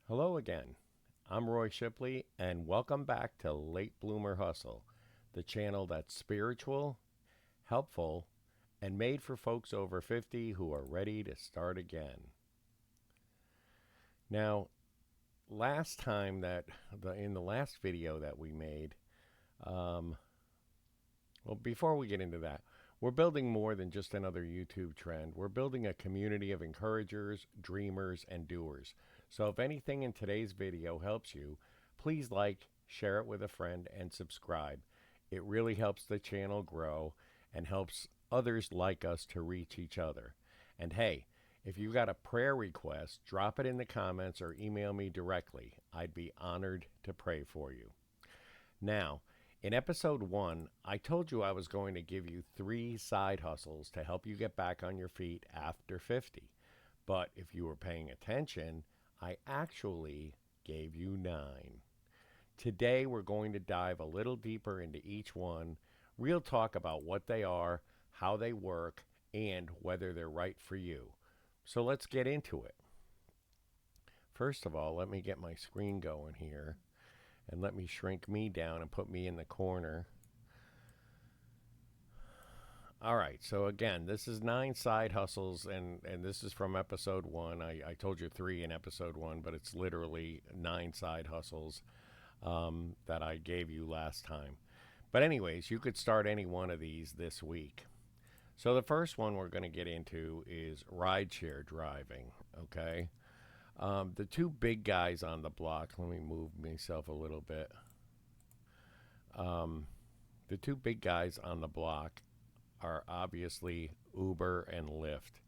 Hello again. I'm Roy Shipley, and welcome back to Late Bloomer Hustle, the channel that's spiritual, helpful, and made for folks over 50 who are ready to start again. Now, last time in the last video that we made, um, well, before we get into that, we're building more than just another YouTube trend. We're building a community of encouragers, dreamers, and doers. So if anything in today's video helps you, please like, share it with a friend, and subscribe. It really helps the channel grow and helps others like us to reach each other. And hey, if you've got a prayer request, drop it in the comments or email me directly. I'd be honored to pray for you. Now, in episode 1, I told you I was going to give you 3 side hustles to help you get back on your feet after 50. But if you were paying attention, I actually gave you 9. Today, we're going to dive a little deeper into each one, real talk about what they are, how they work, and whether they're right for you. So let's get into it. First of all, let me get my screen going here. And let me shrink me down and put me in the corner. All right, so again, this is 9 side hustles, and this is from episode 1. I told you 3 in episode 1, but it's literally 9 side hustles that I gave you last time. But anyways, you could start any one of these this week. So the first one we're going to get into is rideshare driving, okay? The two big guys on the block, let me move myself a little bit. The two big guys on the block are obviously Uber and Lyft.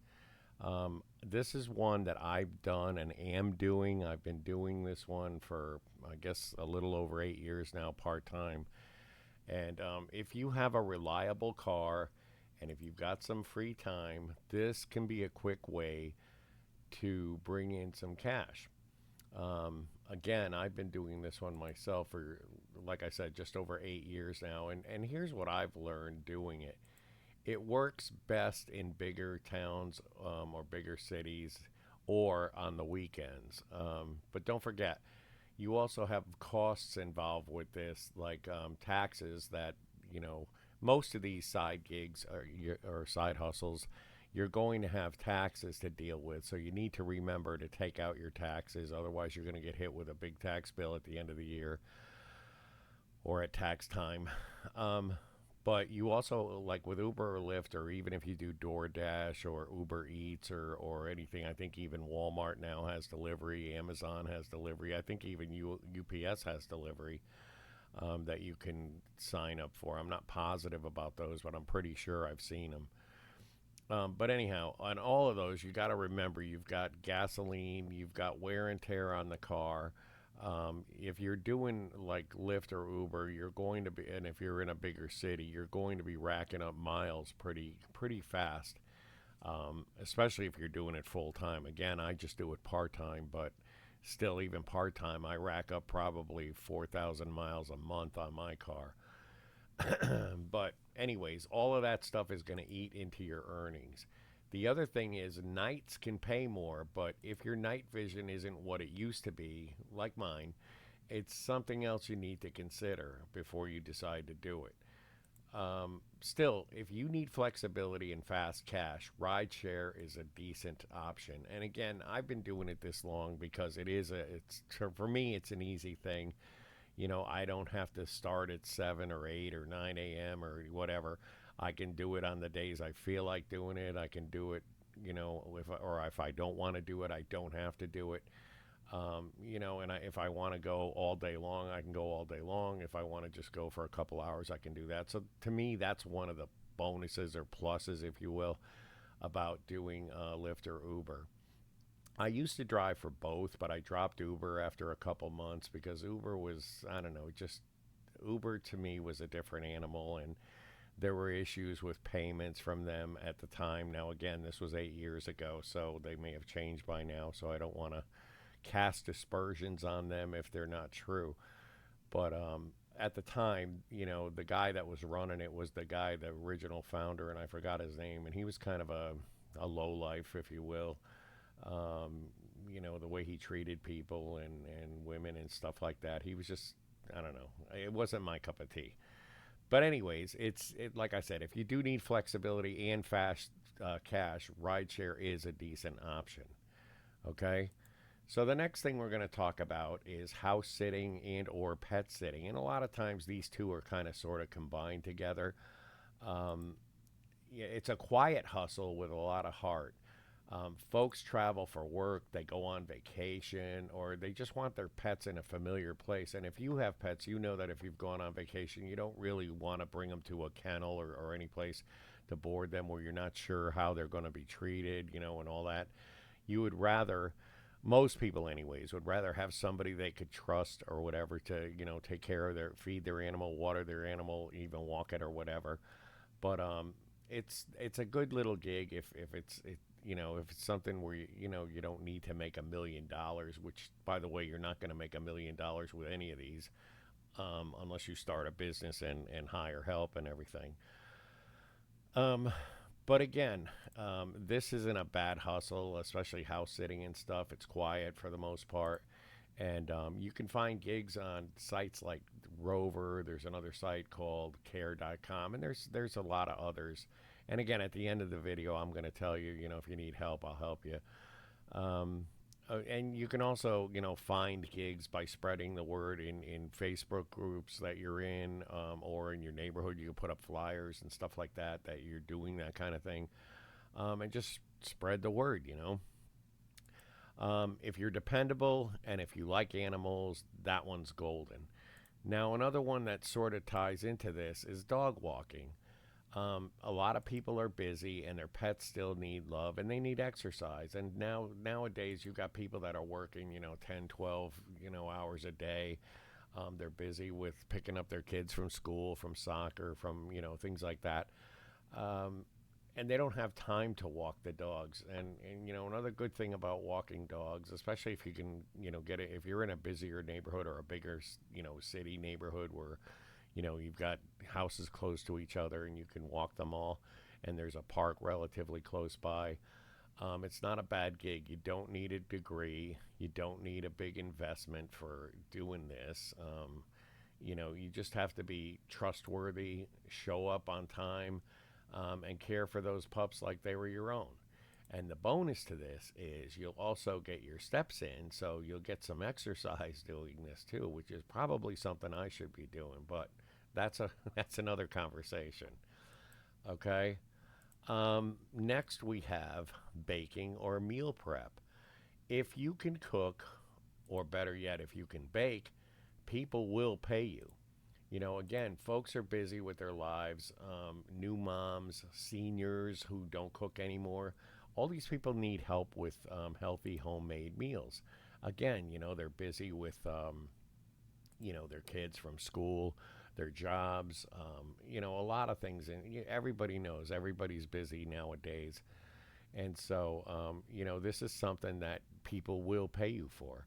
This is one that I've done and am doing. I've been doing this one for, I guess, a little over 8 years now, part time. And if you have a reliable car and if you've got some free time, this can be a quick way to bring in some cash. Again, I've been doing this one myself for, like I said, just over 8 years now. And here's what I've learned doing it. It works best in bigger towns or bigger cities or on the weekends. But don't forget, you also have costs involved with this, like taxes that, you know, most of these side gigs or side hustles, you're going to have taxes to deal with. So you need to remember to take out your taxes. Otherwise, you're going to get hit with a big tax bill at the end of the year or at tax time. Um, but you also, like with Uber or Lyft, or even if you do DoorDash or Uber Eats or anything, I think even Walmart now has delivery, Amazon has delivery, I think even UPS has delivery that you can sign up for. I'm not positive about those, but I'm pretty sure I've seen them. But anyhow, on all of those, you got to remember you've got gasoline, you've got wear and tear on the car. If you're doing like Lyft or Uber, you're going to be, and if you're in a bigger city, you're going to be racking up miles pretty fast. Especially if you're doing it full time. Again, I just do it part time, but still, even part time, I rack up probably 4,000 miles a month on my car. But anyways, all of that stuff is going to eat into your earnings. The other thing is nights can pay more, but if your night vision isn't what it used to be, like mine, it's something else you need to consider before you decide to do it. Still, if you need flexibility and fast cash, rideshare is a decent option. And again, I've been doing it this long because it's for me, it's an easy thing. You know, I don't have to start at 7 or 8 or 9 a.m. or whatever. I can do it on the days I feel like doing it. I can do it, you know, or if I don't want to do it, I don't have to do it. You know, and if I want to go all day long, I can go all day long. If I want to just go for a couple hours, I can do that. So to me, that's one of the bonuses or pluses, if you will, about doing Lyft or Uber. I used to drive for both, but I dropped Uber after a couple months because Uber was, I don't know, just Uber to me was a different animal, and there were issues with payments from them at the time. Now, again, this was 8 years ago, so they may have changed by now, so I don't want to cast aspersions on them if they're not true. But at the time, you know, the guy that was running it was the guy, the original founder, and I forgot his name, and he was kind of a low life, if you will. Um, the way he treated people and women and stuff like that. He was just, I don't know. It wasn't my cup of tea. But anyways, like I said, if you do need flexibility and fast cash, rideshare is a decent option. Okay. So the next thing we're going to talk about is house sitting and or pet sitting, and a lot of times these two are kind of sort of combined together. Um, yeah, it's a quiet hustle with a lot of heart. Folks travel for work, they go on vacation, or they just want their pets in a familiar place. And if you have pets, you know that if you've gone on vacation, you don't really want to bring them to a kennel or any place to board them where you're not sure how they're going to be treated, and all that. You would rather, most people anyways, would rather have somebody they could trust or whatever to, take care of feed their animal, water their animal, even walk it or whatever. But it's a good little gig if if it's something where you don't need to make $1 million, which by the way you're not going to make $1 million with any of these, unless you start a business and hire help and everything. Um, but again, this isn't a bad hustle, especially house sitting and stuff. It's quiet for the most part. And you can find gigs on sites like Rover. There's another site called care.com, and there's a lot of others. And again, at the end of the video, I'm going to tell you, if you need help, I'll help you. Um, and you can also, find gigs by spreading the word in Facebook groups that you're in, or in your neighborhood. You can put up flyers and stuff like that you're doing that kind of thing, and just spread the word. If you're dependable and if you like animals, that one's golden. Now, another one that sort of ties into this is dog walking. A lot of people are busy and their pets still need love and they need exercise. And nowadays, you've got people that are working, 10, 12, hours a day. They're busy with picking up their kids from school, from soccer, from, things like that. Um, and they don't have time to walk the dogs. And another good thing about walking dogs, especially if you can, get it, if you're in a busier neighborhood or a bigger, city neighborhood where, you've got houses close to each other and you can walk them all, and there's a park relatively close by. It's not a bad gig. You don't need a degree. You don't need a big investment for doing this. You just have to be trustworthy, show up on time, and care for those pups like they were your own. And the bonus to this is you'll also get your steps in, so you'll get some exercise doing this too, which is probably something I should be doing, but that's that's another conversation. Okay. Next we have baking or meal prep. If you can cook, or better yet, if you can bake, people will pay you. Again, folks are busy with their lives. New moms, seniors who don't cook anymore. All these people need help with healthy homemade meals. Again, they're busy with, their kids from school, their jobs, a lot of things. And everybody knows everybody's busy nowadays. And so, this is something that people will pay you for.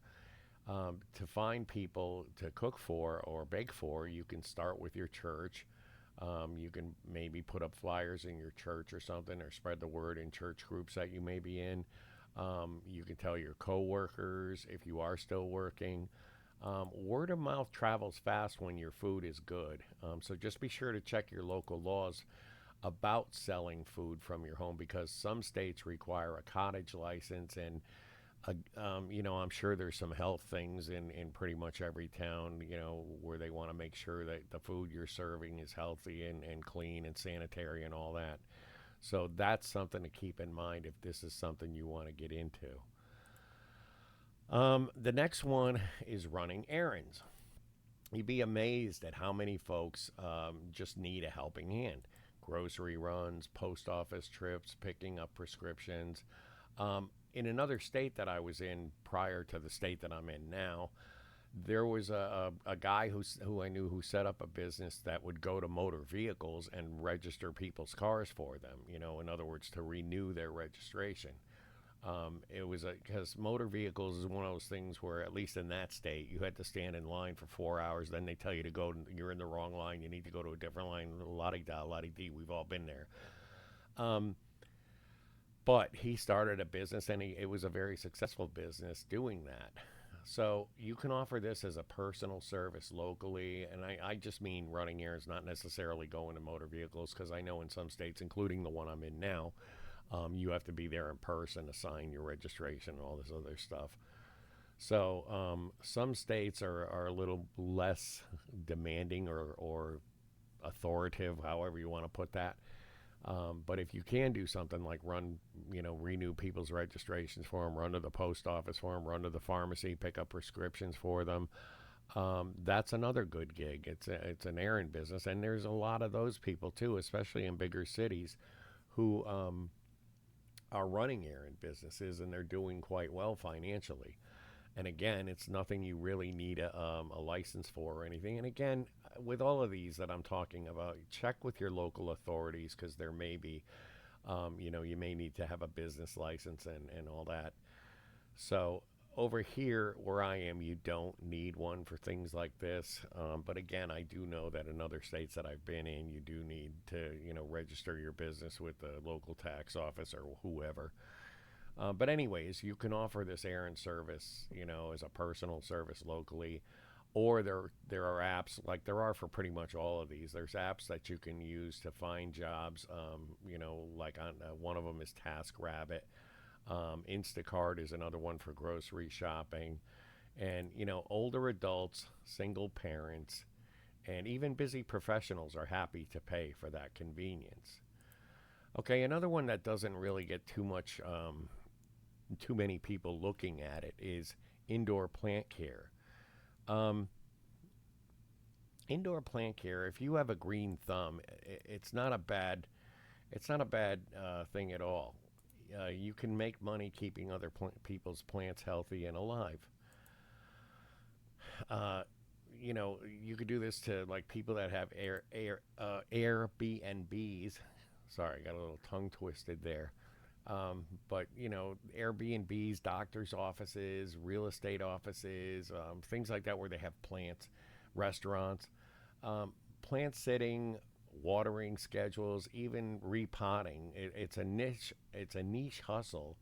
To find people to cook for or bake for, you can start with your church. You can maybe put up flyers in your church or something, or spread the word in church groups that you may be in. You can tell your coworkers if you are still working. Word of mouth travels fast when your food is good. So just be sure to check your local laws about selling food from your home, because some states require a cottage license, and I'm sure there's some health things in pretty much every town, where they want to make sure that the food you're serving is healthy and clean and sanitary and all that. So that's something to keep in mind if this is something you want to get into. The next one is running errands. You'd be amazed at how many folks just need a helping hand. Grocery runs, post office trips, picking up prescriptions. In another state that I was in prior to the state that I'm in now, there was a guy who I knew who set up a business that would go to motor vehicles and register people's cars for them. In other words, to renew their registration. It was because motor vehicles is one of those things where, at least in that state, you had to stand in line for 4 hours. Then they tell you to go, you're in the wrong line. You need to go to a different line. La-di-da, la-di-dee. We've all been there. But he started a business, and it was a very successful business doing that. So you can offer this as a personal service locally, and I just mean running errands, not necessarily going to motor vehicles, because I know in some states, including the one I'm in now, you have to be there in person to sign your registration and all this other stuff. So some states are a little less demanding or authoritative, however you want to put that. But if you can do something like run, renew people's registrations for them, run to the post office for them, run to the pharmacy, pick up prescriptions for them, that's another good gig. It's an errand business, and there's a lot of those people too, especially in bigger cities, who are running errand businesses, and they're doing quite well financially. And again, it's nothing you really need a license for or anything. And again, with all of these that I'm talking about, check with your local authorities, because there may be, you may need to have a business license and all that. So over here where I am, you don't need one for things like this. But again, I do know that in other states that I've been in, you do need to, register your business with the local tax office or whoever. But anyways, you can offer this errand service, as a personal service locally, or there are apps like there are for pretty much all of these. There's apps that you can use to find jobs. Like on one of them is TaskRabbit. Instacart is another one for grocery shopping, and older adults, single parents, and even busy professionals are happy to pay for that convenience. Okay, another one that doesn't really get too many people looking at it is indoor plant care. Um, Indoor plant care. If you have a green thumb, it's not a bad thing at all. You can make money keeping other people's plants healthy and alive. Uh, you could do this to like people that have Airbnbs. Sorry, I got a little tongue twisted there. But Airbnbs, doctors' offices, real estate offices, things like that, where they have plants, restaurants, plant sitting, watering schedules, even repotting. It's a niche. It's a niche hustle,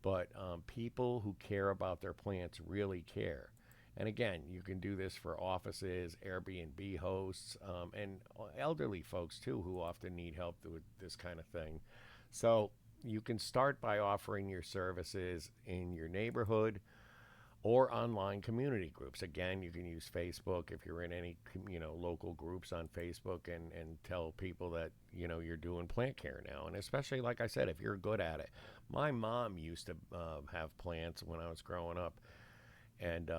but people who care about their plants really care. And again, you can do this for offices, Airbnb hosts, and elderly folks too, who often need help with this kind of thing. So you can start by offering your services in your neighborhood or online community groups. Again, you can use Facebook if you're in any local groups on Facebook, and tell people that you're doing plant care now. And especially, like I said, if you're good at it. My mom used to have plants when I was growing up, and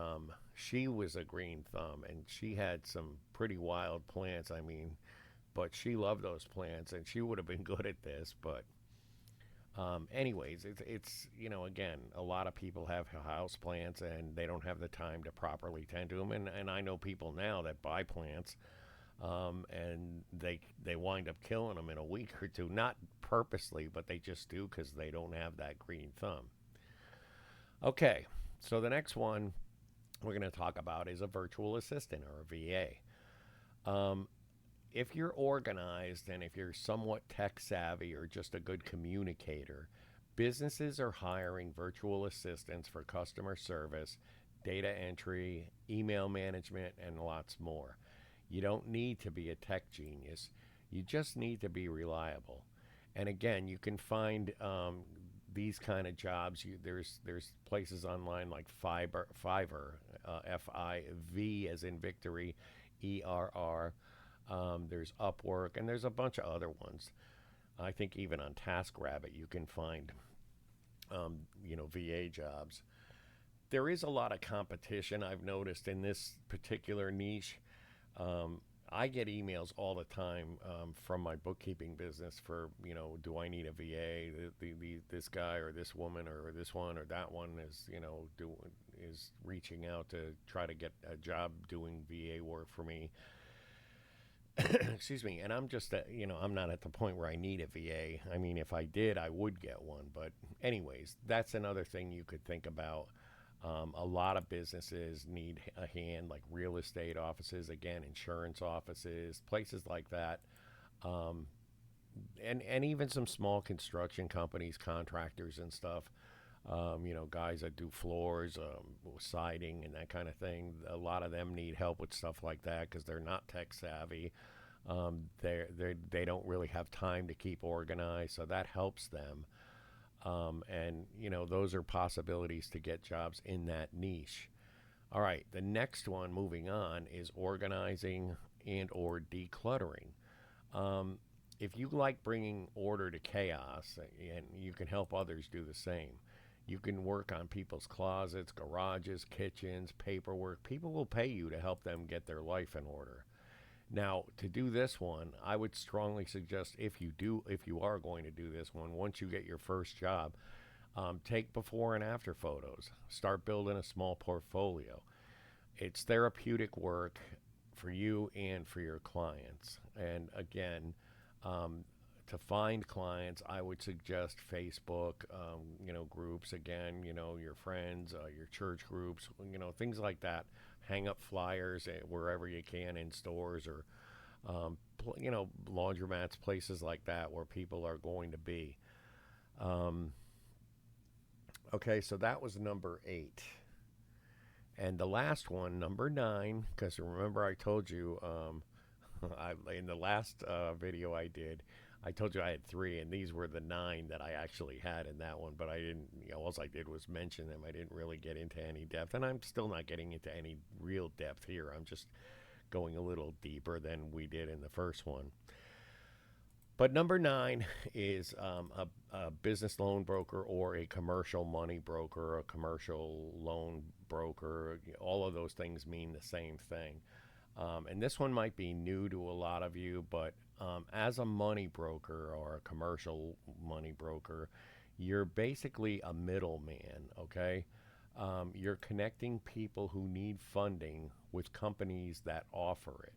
she was a green thumb, and she had some pretty wild plants. I mean, but she loved those plants, and she would have been good at this. But anyways, it's again, a lot of people have house plants, and they don't have the time to properly tend to them. And I know people now that buy plants, and they wind up killing them in a week or two, not purposely, but they just do because they don't have that green thumb. Okay, so the next one we're going to talk about is a virtual assistant, or a VA. If you're organized, and if you're somewhat tech savvy or just a good communicator, businesses are hiring virtual assistants for customer service, data entry, email management, and lots more. You don't need to be a tech genius. You just need to be reliable. And again, you can find these kind of jobs. There's places online like Fiverr, FIV as in victory, ERR. There's Upwork, and there's a bunch of other ones. I think even on TaskRabbit you can find VA jobs. There is a lot of competition, I've noticed, in this particular niche. I get emails all the time from my bookkeeping business for, do I need a VA? This guy or this woman or this one or that one is reaching out to try to get a job doing VA work for me. Excuse me. And I'm just, I'm not at the point where I need a VA. I mean, if I did, I would get one. But anyways, that's another thing you could think about. A lot of businesses need a hand, like real estate offices, again, insurance offices, places like that. Um, and even some small construction companies, contractors and stuff. Guys that do floors, siding, and that kind of thing. A lot of them need help with stuff like that because they're not tech savvy. They don't really have time to keep organized, so that helps them. And those are possibilities to get jobs in that niche. All right, the next one, moving on, is organizing and or decluttering. Um, if you like bringing order to chaos, and you can help others do the same, you can work on people's closets, garages, kitchens, paperwork. People will pay you to help them get their life in order. Now, to do this one, I would strongly suggest, if you are going to do this one, once you get your first job, take before and after photos. Start building a small portfolio. It's therapeutic work for you and for your clients. And again, um, to find clients, I would suggest Facebook, groups. Again, your friends, your church groups, things like that. Hang up flyers wherever you can in stores or, laundromats, places like that where people are going to be. Um, okay, so that was number 8. And the last one, number 9, because remember I told you in the last video I did, I told you I had 3, and these were the 9 that I actually had in that one. But I didn't, all I did was mention them. I didn't really get into any depth, and I'm still not getting into any real depth here. I'm just going a little deeper than we did in the first one. But number 9 is a business loan broker or a commercial money broker, a commercial loan broker. All of those things mean the same thing. And this one might be new to a lot of you, but as a money broker or a commercial money broker, you're basically a middleman, okay? You're connecting people who need funding with companies that offer it.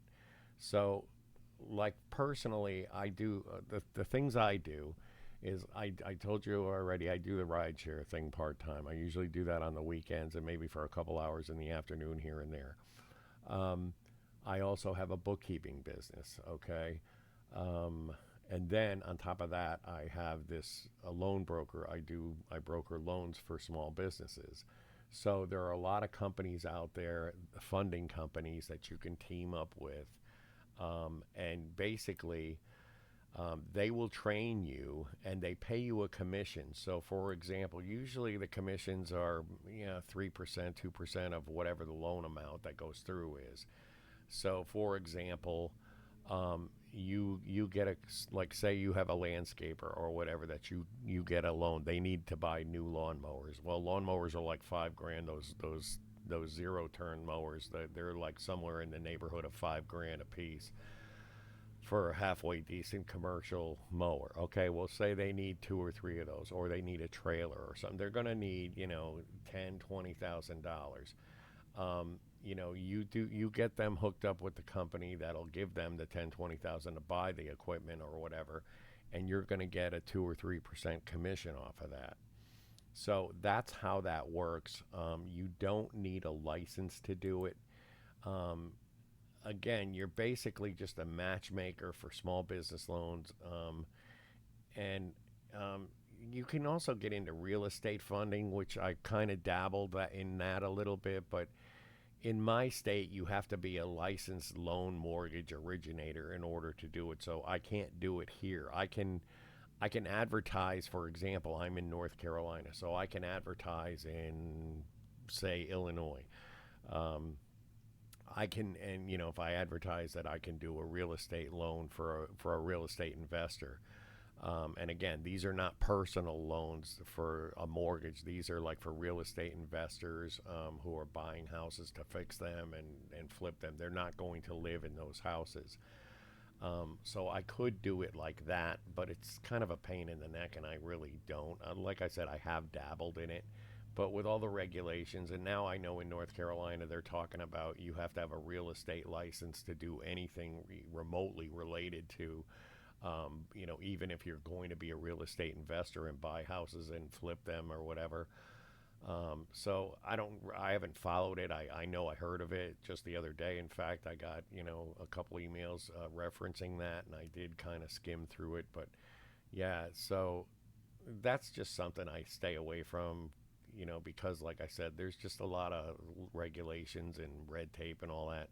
So, like personally, I do the things I do is I told you already, I do the rideshare thing part time. I usually do that on the weekends and maybe for a couple hours in the afternoon here and there. Um, I also have a bookkeeping business, okay? Um, and then on top of that, I have this a loan broker. I broker loans for small businesses. So there are a lot of companies out there, funding companies that you can team up with, and basically they will train you and they pay you a commission. So, for example, usually the commissions are 3%, 2% of whatever the loan amount that goes through is. So, for example, you get a, like, say you have a landscaper or whatever that you get a loan. They need to buy new lawnmowers. Well, lawnmowers are like 5 grand. Those zero turn mowers, they're like somewhere in the neighborhood of 5 grand a piece for a halfway decent commercial mower. Okay, well, say they need 2 or 3 of those, or they need a trailer or something. They're going to need, $10,000, $20,000. You get them hooked up with the company that'll give them the 10, 20,000 to buy the equipment or whatever, and you're going to get a 2 or 3% commission off of that. So that's how that works. You don't need a license to do it. Um, Again, you're basically just a matchmaker for small business loans. And You can also get into real estate funding, which I kind of dabbled in that a little bit. But in my state, you have to be a licensed loan mortgage originator in order to do it. So I can't do it here. I can advertise. For example, I'm in North Carolina, so I can advertise in, say, Illinois. Um, I can, and if I advertise that I can do a real estate loan for a real estate investor. And again, these are not personal loans for a mortgage. These are like for real estate investors who are buying houses to fix them and flip them. They're not going to live in those houses. So I could do it like that, but it's kind of a pain in the neck, and I really don't. Like I said, I have dabbled in it, but with all the regulations, and now I know in North Carolina they're talking about you have to have a real estate license to do anything remotely related to, even if you're going to be a real estate investor and buy houses and flip them or whatever. So I haven't followed it. I know I heard of it just the other day. In fact, I got, a couple emails referencing that, and I did kind of skim through it. But yeah, so that's just something I stay away from, because like I said, there's just a lot of regulations and red tape and all that.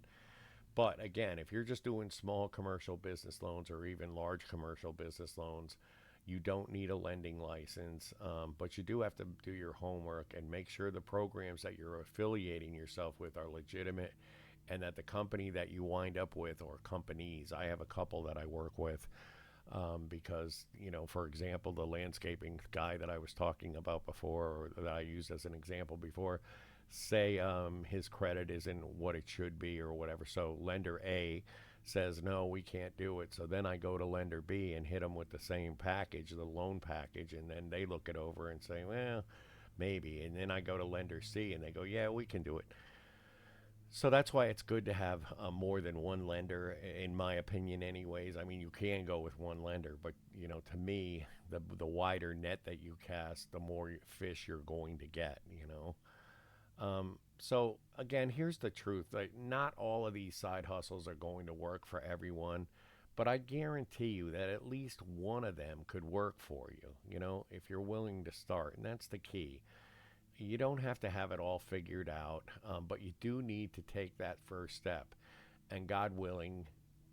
But again, if you're just doing small commercial business loans or even large commercial business loans, you don't need a lending license, but you do have to do your homework and make sure the programs that you're affiliating yourself with are legitimate, and that the company that you wind up with, or companies, I have a couple that I work with, because, for example, the landscaping guy that I was talking about before, or that I used as an example before, say his credit isn't what it should be or whatever. So lender A says, no, we can't do it. So then I go to lender B and hit them with the same package, the loan package, and then they look it over and say, well, maybe. And then I go to lender C and they go, yeah, we can do it. So that's why it's good to have more than one lender, in my opinion, anyways. I mean, you can go with one lender, but to me, the wider net that you cast, the more fish you're going to get. So again, here's the truth: like, not all of these side hustles are going to work for everyone, but I guarantee you that at least one of them could work for you. If you're willing to start, and that's the key. You don't have to have it all figured out, but you do need to take that first step, and God willing,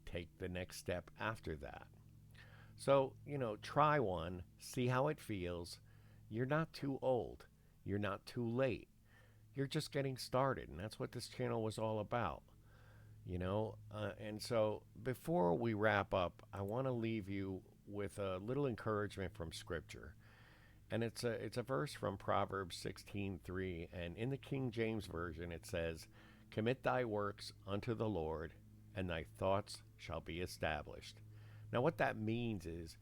take the next step after that. So, try one, see how it feels. You're not too old, you're not too late. You're just getting started, and that's what this channel was all about. And so before we wrap up, I want to leave you with a little encouragement from Scripture. And it's a verse from Proverbs 16:3, and in the King James version it says, "Commit thy works unto the Lord, and thy thoughts shall be established." Now what that means is,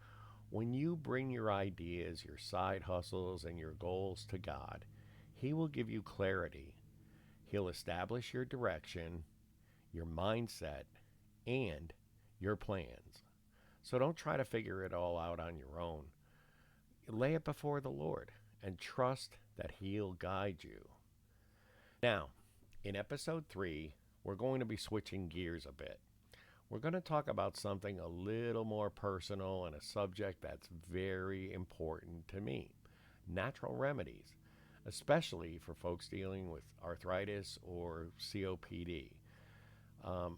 when you bring your ideas, your side hustles, and your goals to God, he will give you clarity. He'll establish your direction, your mindset, and your plans. So don't try to figure it all out on your own. Lay it before the Lord and trust that he'll guide you. Now, in episode 3, we're going to be switching gears a bit. We're going to talk about something a little more personal and a subject that's very important to me: natural remedies, especially for folks dealing with arthritis or COPD.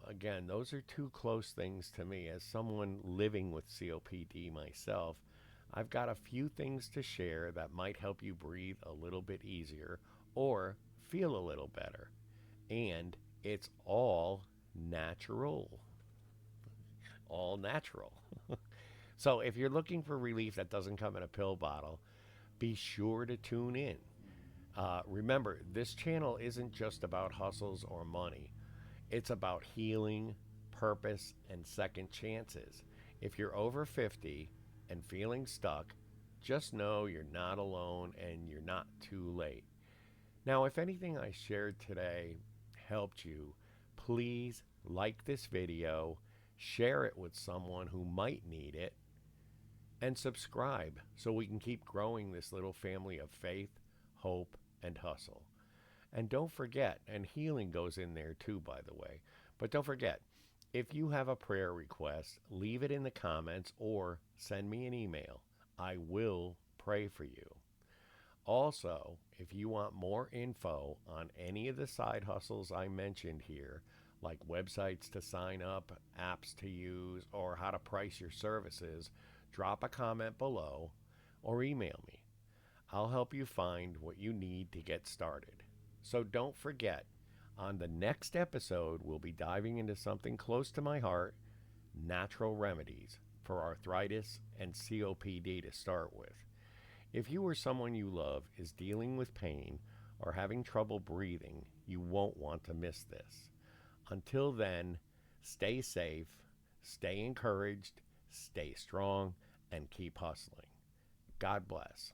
Again, those are two close things to me. As someone living with COPD myself, I've got a few things to share that might help you breathe a little bit easier or feel a little better. And it's all natural. All natural. So if you're looking for relief that doesn't come in a pill bottle, be sure to tune in. Remember, this channel isn't just about hustles or money. It's about healing, purpose, and second chances. If you're over 50 and feeling stuck, just know you're not alone and you're not too late. Now, if anything I shared today helped you, please like this video, share it with someone who might need it, and subscribe so we can keep growing this little family of faith, hope, and hustle. And don't forget, and healing goes in there too, by the way, but don't forget, if you have a prayer request, leave it in the comments or send me an email. I will pray for you. Also, if you want more info on any of the side hustles I mentioned here, like websites to sign up, apps to use, or how to price your services, drop a comment below or email me. I'll help you find what you need to get started. So don't forget, on the next episode, we'll be diving into something close to my heart: natural remedies for arthritis and COPD to start with. If you or someone you love is dealing with pain or having trouble breathing, you won't want to miss this. Until then, stay safe, stay encouraged, stay strong, and keep hustling. God bless.